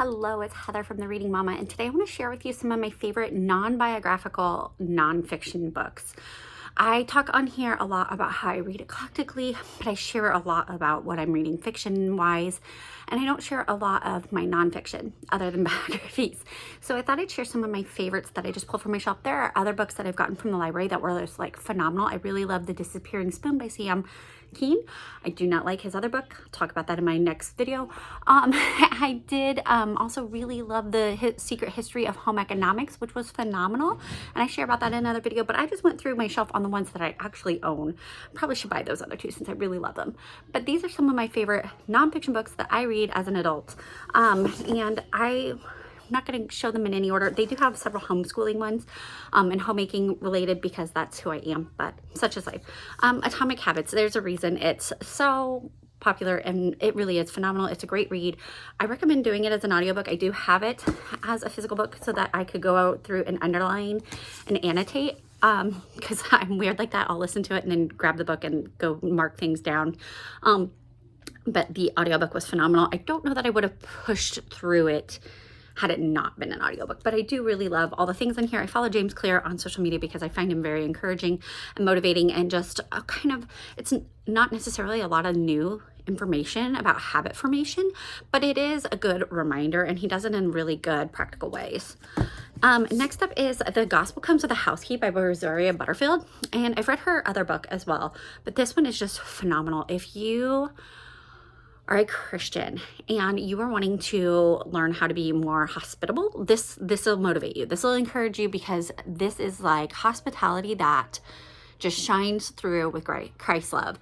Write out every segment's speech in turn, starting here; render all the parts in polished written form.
Hello, it's Heather from The Reading Mama, and today I want to share with you some of my favorite non-biographical nonfiction books. I talk on here a lot about how I read eclectically, but I share a lot about what I'm reading fiction-wise, and I don't share a lot of my nonfiction other than biographies. So I thought I'd share some of my favorites that I just pulled from my shelf. There are other books that I've gotten from the library that were just like phenomenal. I really love The Disappearing Spoon by Sam Keen. I do not like his other book. I'll talk about that in my next video. I did also really love The Secret History of Home Economics, which was phenomenal, and I share about that in another video, but I just went through my shelf on the ones that I actually own. Probably should buy those other two since I really love them. But these are some of my favorite nonfiction books that I read as an adult. And I'm not going to show them in any order. They do have several homeschooling ones and homemaking related because that's who I am, but such is life. Atomic Habits, there's a reason it's so popular and it really is phenomenal. It's a great read. I recommend doing it as an audiobook. I do have it as a physical book so that I could go out through and underline and annotate because I'm weird like that. I'll listen to it and then grab the book and go mark things down. But the audiobook was phenomenal. I don't know that I would have pushed through it had it not been an audiobook, but I do really love all the things in here. I follow James Clear on social media because I find him very encouraging and motivating, and just a kind of, it's not necessarily a lot of new information about habit formation, but it is a good reminder, and he does it in really good practical ways. Next up is The Gospel Comes with a House Key by Rosaria Butterfield, and I've read her other book as well, but this one is just phenomenal. If you are a Christian and you are wanting to learn how to be more hospitable, this will motivate you. This will encourage you because this is like hospitality that just shines through with Christ's love.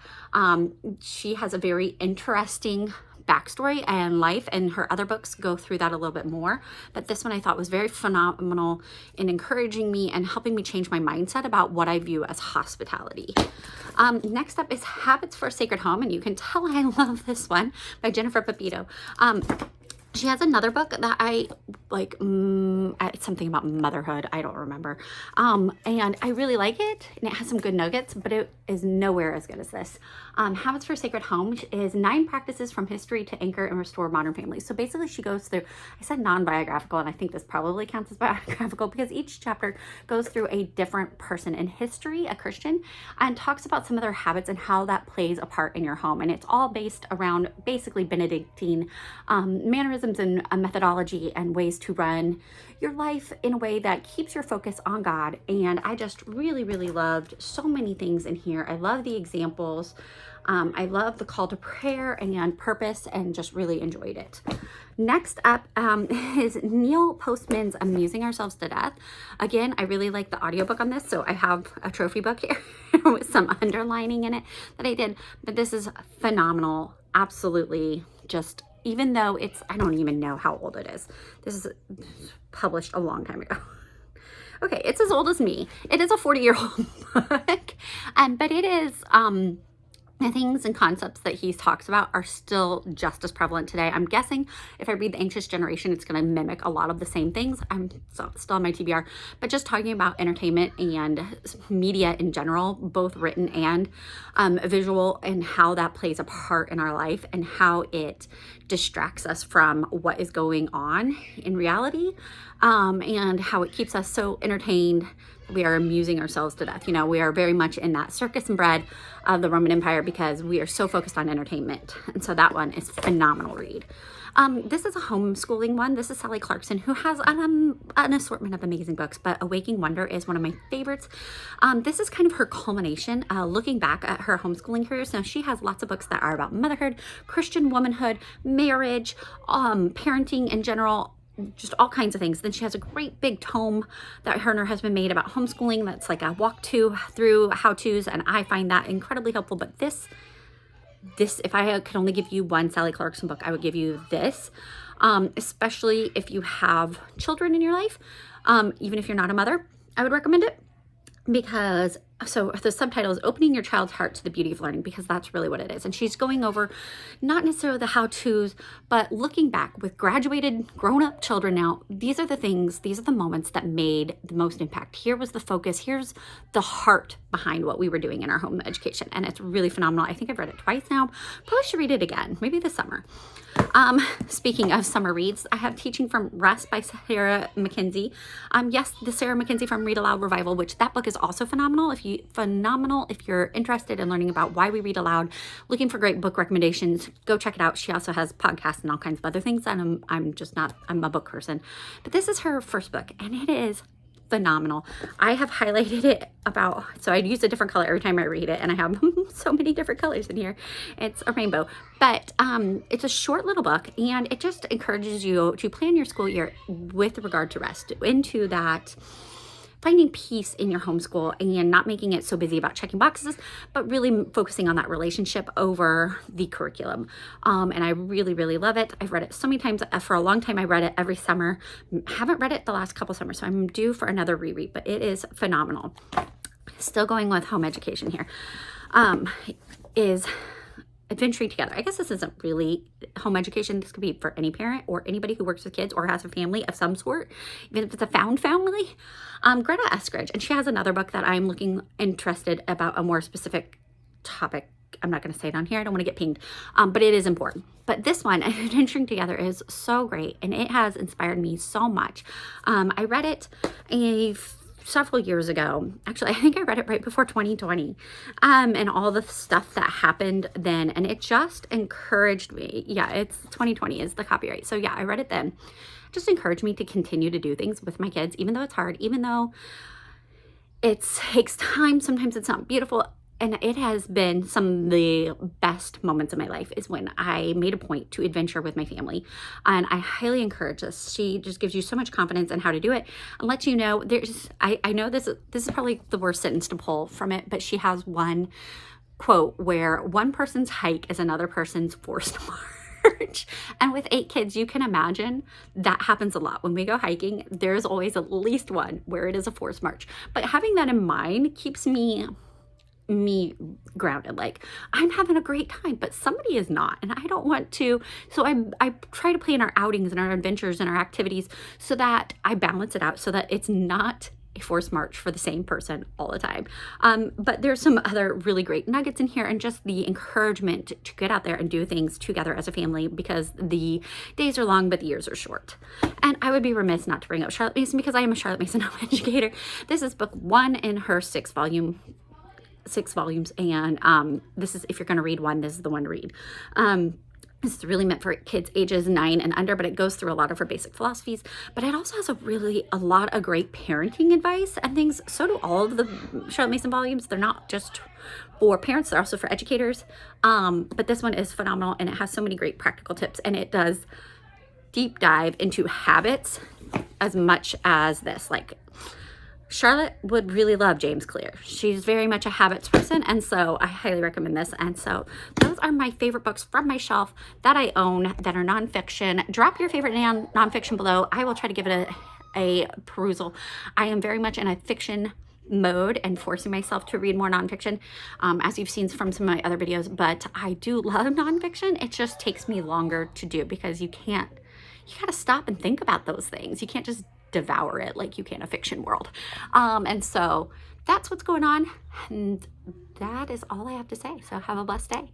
She has a very interesting backstory and life, and her other books go through that a little bit more, but this one I thought was very phenomenal in encouraging me and helping me change my mindset about what I view as hospitality. Next up is Habits for a Sacred Home, and you can tell I love this one, by Jennifer Pepito. She has another book that I like, it's something about motherhood, I don't remember, and I really like it, and it has some good nuggets, but it is nowhere as good as this. Habits for a Sacred Home is 9 practices from history to anchor and restore modern families. So basically she goes through, I said non-biographical, and I think this probably counts as biographical because each chapter goes through a different person in history, a Christian, and talks about some of their habits and how that plays a part in your home. And it's all based around basically Benedictine mannerisms and a methodology and ways to run your life in a way that keeps your focus on God. And I just really, really loved so many things in here. I love the examples. I love the call to prayer and purpose, and just really enjoyed it. Next up is Neil Postman's Amusing Ourselves to Death. Again, I really like the audiobook on this, so I have a trophy book here with some underlining in it that I did, but this is phenomenal. Absolutely, just even though it's, I don't even know how old it is. This is published a long time ago. Okay, it's as old as me. It is a 40-year-old book, but it is, the things and concepts that he talks about are still just as prevalent today. I'm guessing if I read The Anxious Generation, it's going to mimic a lot of the same things. I'm still on my TBR, but just talking about entertainment and media in general, both written and visual, and how that plays a part in our life and how it distracts us from what is going on in reality, and how it keeps us so entertained. We are amusing ourselves to death. You know, we are very much in that circus and bread of the Roman Empire because we are so focused on entertainment. And so that one is a phenomenal read. This is a homeschooling one. This is Sally Clarkson, who has an assortment of amazing books, but A Waking Wonder is one of my favorites. This is kind of her culmination, looking back at her homeschooling career. So she has lots of books that are about motherhood, Christian womanhood, marriage, parenting in general, just all kinds of things. Then she has a great big tome that her and her husband made about homeschooling that's like a through how-tos, and I find that incredibly helpful. But this, if I could only give you one Sally Clarkson book, I would give you this, especially if you have children in your life. Even if you're not a mother, I would recommend it because so the subtitle is Opening Your Child's Heart to the Beauty of Learning, because that's really what it is. And she's going over not necessarily the how-tos, but looking back with graduated, grown-up children now, these are the things, these are the moments that made the most impact. Here was the focus. Here's the heart behind what we were doing in our home education. And it's really phenomenal. I think I've read it twice now. Probably should read it again, maybe this summer. Speaking of summer reads, I have Teaching from Rest by Sarah Mackenzie. Yes, the Sarah Mackenzie from Read Aloud Revival, which that book is also phenomenal. If you're interested in learning about why we read aloud, looking for great book recommendations, go check it out. She also has podcasts and all kinds of other things. And I'm a book person, but this is her first book, and it is phenomenal. I have highlighted it so I'd use a different color every time I read it, and I have so many different colors in here. It's a rainbow, but it's a short little book, and it just encourages you to plan your school year with regard to rest, into that finding peace in your homeschool and not making it so busy about checking boxes, but really focusing on that relationship over the curriculum. And I really, really love it. I've read it so many times. For a long time, I read it every summer. Haven't read it the last couple summers, so I'm due for another reread, but it is phenomenal. Still going with home education here. Is Adventuring Together. I guess this isn't really home education. This could be for any parent or anybody who works with kids or has a family of some sort, even if it's a found family. Greta Eskridge, and she has another book that I'm interested about a more specific topic. I'm not going to say it on here. I don't want to get pinged, but it is important. But this one, Adventuring Together, is so great, and it has inspired me so much. I read it several years ago. Actually, I think I read it right before 2020, and all the stuff that happened then, and it just encouraged me. Yeah, it's 2020 is the copyright. So yeah, I read it then. Just encouraged me to continue to do things with my kids, even though it's hard, even though it takes time. Sometimes it's not beautiful. And it has been some of the best moments of my life is when I made a point to adventure with my family. And I highly encourage this. She just gives you so much confidence in how to do it and lets you know I know this is probably the worst sentence to pull from it, but she has one quote where one person's hike is another person's forced march. And with 8 kids, you can imagine that happens a lot. When we go hiking, there's always at least one where it is a forced march. But having that in mind keeps me grounded. Like, I'm having a great time, but somebody is not, and I don't want to. So I try to plan our outings and our adventures and our activities so that I balance it out so that it's not a forced march for the same person all the time. But there's some other really great nuggets in here, and just the encouragement to get out there and do things together as a family, because the days are long but the years are short. And I would be remiss not to bring up Charlotte Mason, because I am a Charlotte Mason home educator. This is book 1 in her 6 volumes, and this is, if you're going to read one, this is the one to read. This is really meant for kids ages 9 and under, but it goes through a lot of her basic philosophies. But it also has a lot of great parenting advice and things. So do all of the Charlotte Mason volumes. They're not just for parents, they're also for educators. But this one is phenomenal, and it has so many great practical tips, and it does deep dive into habits as much as this. Like, Charlotte would really love James Clear. She's very much a habits person, and so I highly recommend this. And so those are my favorite books from my shelf that I own that are nonfiction. Drop your favorite nonfiction below. I will try to give it a perusal. I am very much in a fiction mode and forcing myself to read more nonfiction, as you've seen from some of my other videos, but I do love nonfiction. It just takes me longer to do, because you gotta stop and think about those things. You can't just devour it like you can a fiction world. And so that's what's going on, and that is all I have to say. So have a blessed day.